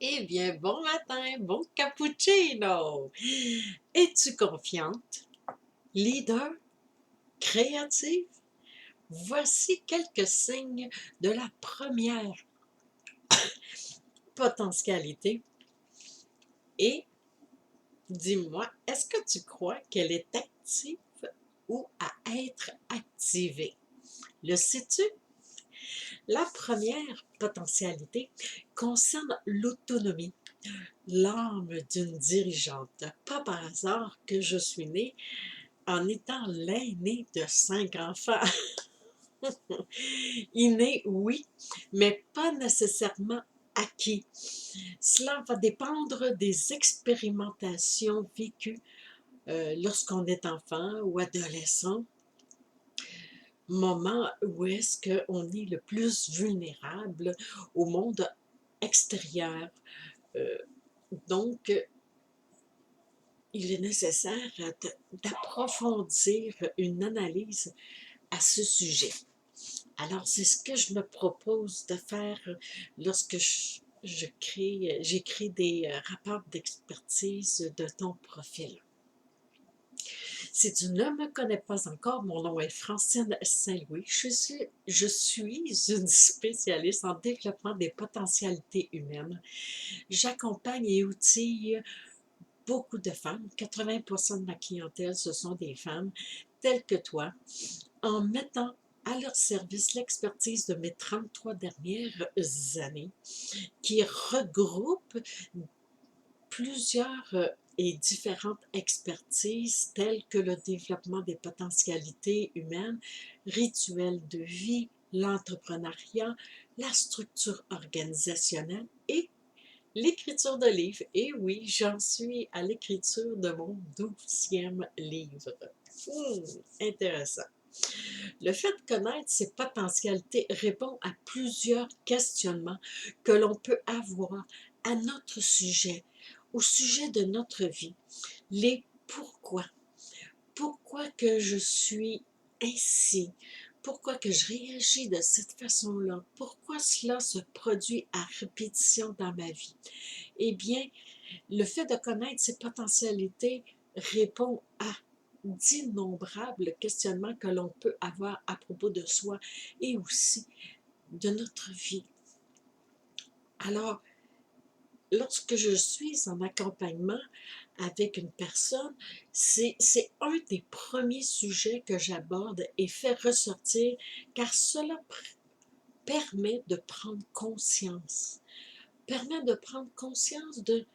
Eh bien, bon matin, bon cappuccino! Es-tu confiante, leader, créative? Voici quelques signes de la première potentialité. Et dis-moi, est-ce que tu crois qu'elle est active ou à être activée? Le sais-tu? La première potentialité concerne l'autonomie, l'âme d'une dirigeante. Pas par hasard que je suis née en étant l'aîné de 5 enfants. Inné, oui, mais pas nécessairement acquis. Cela va dépendre des expérimentations vécues lorsqu'on est enfant ou adolescent, moment où est-ce qu'on est le plus vulnérable au monde extérieur. Euh, donc, il est nécessaire d'approfondir une analyse à ce sujet. Alors, c'est ce que je me propose de faire lorsque j'écris des rapports d'expertise de ton profil. Si tu ne me connais pas encore, mon nom est Francine Saint-Louis. Je suis une spécialiste en développement des potentialités humaines. J'accompagne et outille beaucoup de femmes. 80% de ma clientèle, ce sont des femmes telles que toi, en mettant à leur service l'expertise de mes 33 dernières années, qui regroupe plusieurs et différentes expertises telles que le développement des potentialités humaines, rituels de vie, l'entrepreneuriat, la structure organisationnelle et l'écriture de livres. Et oui, j'en suis à l'écriture de mon 12e livre. Intéressant. Le fait de connaître ses potentialités répond à plusieurs questionnements que l'on peut avoir à notre sujet, au sujet de notre vie. Les pourquoi. Pourquoi que je suis ainsi? Pourquoi que je réagis de cette façon-là? Pourquoi cela se produit à répétition dans ma vie? Eh bien, le fait de connaître ses potentialités répond à d'innombrables questionnements que l'on peut avoir à propos de soi et aussi de notre vie. Alors, lorsque je suis en accompagnement avec une personne, c'est un des premiers sujets que j'aborde et fais ressortir car cela permet de prendre conscience. Permet de prendre conscience de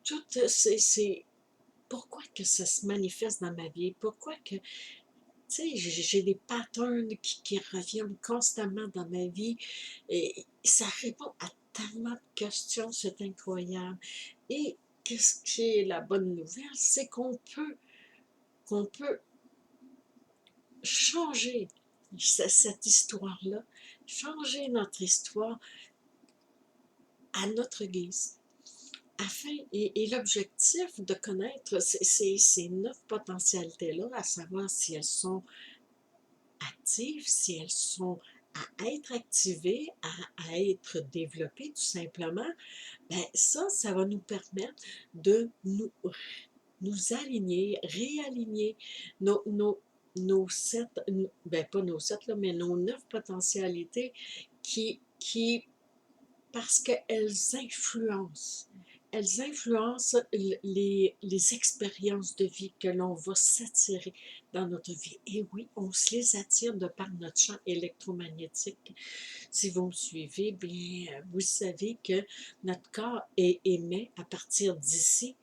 toutes ces pourquoi que ça se manifeste dans ma vie, pourquoi que, tu sais, j'ai des patterns qui reviennent constamment dans ma vie et ça répond à tellement de questions, c'est incroyable. Et qu'est-ce qui est la bonne nouvelle, c'est qu'on peut changer cette histoire-là, changer notre histoire à notre guise. Et l'objectif de connaître ces 9 potentialités-là, à savoir si elles sont actives, si elles sont à être activées, à être développées tout simplement, ben ça va nous permettre de nous aligner, réaligner nos 7, ben pas nos 7, là, mais nos 9 potentialités qui parce qu'elles influencent. Elles influencent les expériences de vie que l'on va s'attirer dans notre vie. Et oui, on se les attire de par notre champ électromagnétique. Si vous me suivez, bien, vous savez que notre corps émet à partir d'ici,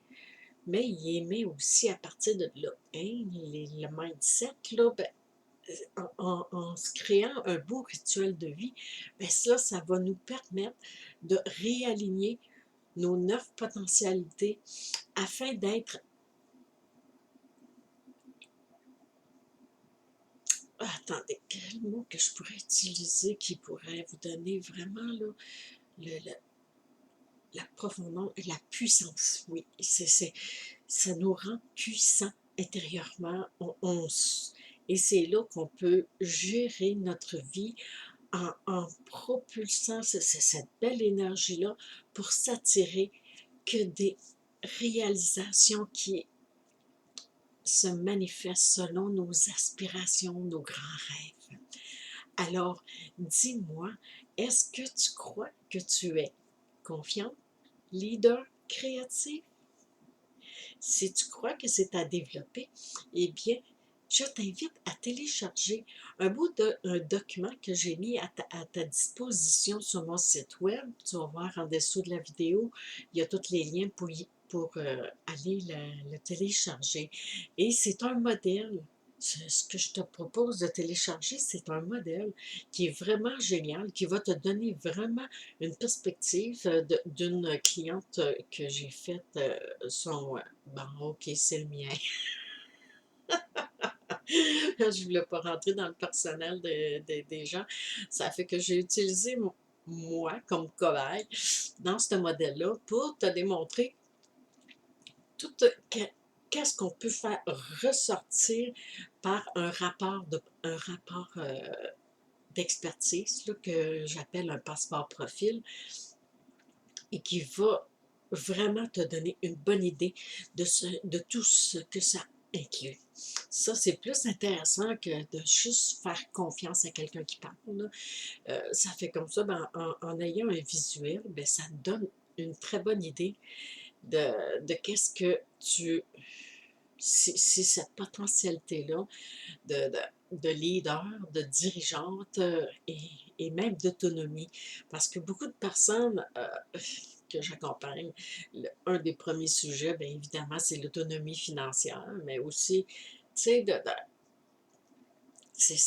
mais il émet aussi à partir de là. Hein? Le mindset, là, ben, en se créant un beau rituel de vie, bien cela, ça va nous permettre de réaligner nos 9 potentialités afin d'être... Attendez, quel mot que je pourrais utiliser qui pourrait vous donner vraiment là, le, la profondeur et la puissance? Oui, ça nous rend puissants intérieurement. Et c'est là qu'on peut gérer notre vie en propulsant cette belle énergie-là pour s'attirer que des réalisations qui se manifestent selon nos aspirations, nos grands rêves. Alors, dis-moi, est-ce que tu crois que tu es confiante, leader, créatif? Si tu crois que c'est à développer, eh bien, je t'invite à télécharger un document que j'ai mis à ta disposition sur mon site web. Tu vas voir en dessous de la vidéo, il y a tous les liens pour aller le télécharger. Et c'est un modèle. Ce que je te propose de télécharger, c'est un modèle qui est vraiment génial, qui va te donner vraiment une perspective d'une cliente que j'ai faite son... Bon, ok, c'est le mien. Je ne voulais pas rentrer dans le personnel des gens. Ça fait que j'ai utilisé moi comme cobaye dans ce modèle-là pour te démontrer tout qu'est-ce qu'on peut faire ressortir par un rapport d'expertise que j'appelle un passeport profil et qui va vraiment te donner une bonne idée de tout ce que ça inclut. Ça, c'est plus intéressant que de juste faire confiance à quelqu'un qui parle, là. Ça fait comme ça, ben, en ayant un visuel, ben, ça te donne une très bonne idée de qu'est-ce que si cette potentialité-là de, de, de leader, de dirigeante et même d'autonomie. Parce que beaucoup de personnes que j'accompagne, un des premiers sujets, bien évidemment, c'est l'autonomie financière, mais aussi, tu sais, tu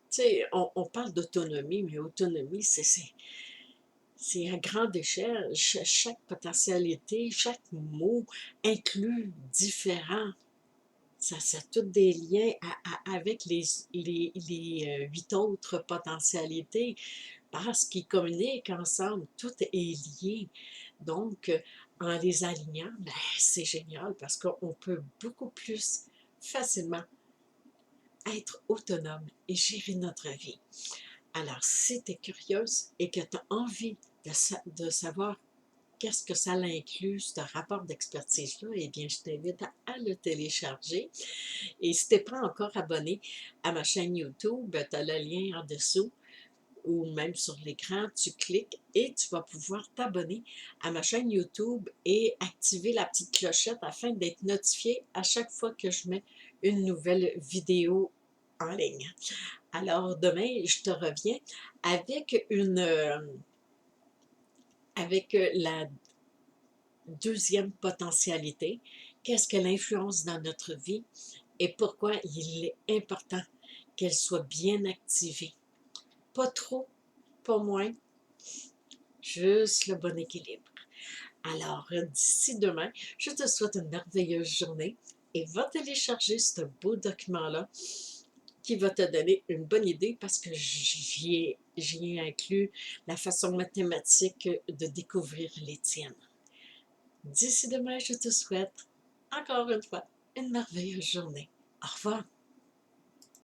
sais, on parle d'autonomie, mais autonomie, c'est à grande échelle. Chaque potentialité, chaque mot inclut différents. Ça a tous des liens avec les 8 autres potentialités parce qu'ils communiquent ensemble, tout est lié. Donc, en les alignant, ben, c'est génial parce qu'on peut beaucoup plus facilement être autonome et gérer notre vie. Alors, si tu es curieuse et que tu as envie de savoir qu'est-ce que ça inclut, ce rapport d'expertise-là, eh bien, je t'invite à le télécharger. Et si tu n'es pas encore abonné à ma chaîne YouTube, tu as le lien en dessous ou même sur l'écran, tu cliques et tu vas pouvoir t'abonner à ma chaîne YouTube et activer la petite clochette afin d'être notifié à chaque fois que je mets une nouvelle vidéo en ligne. Alors demain, je te reviens avec la deuxième potentialité. Qu'est-ce qu'elle influence dans notre vie et pourquoi il est important qu'elle soit bien activée. Pas trop, pas moins, juste le bon équilibre. Alors, d'ici demain, je te souhaite une merveilleuse journée et va télécharger ce beau document-là qui va te donner une bonne idée parce que j'y ai inclus la façon mathématique de découvrir les tiennes. D'ici demain, je te souhaite encore une fois une merveilleuse journée. Au revoir.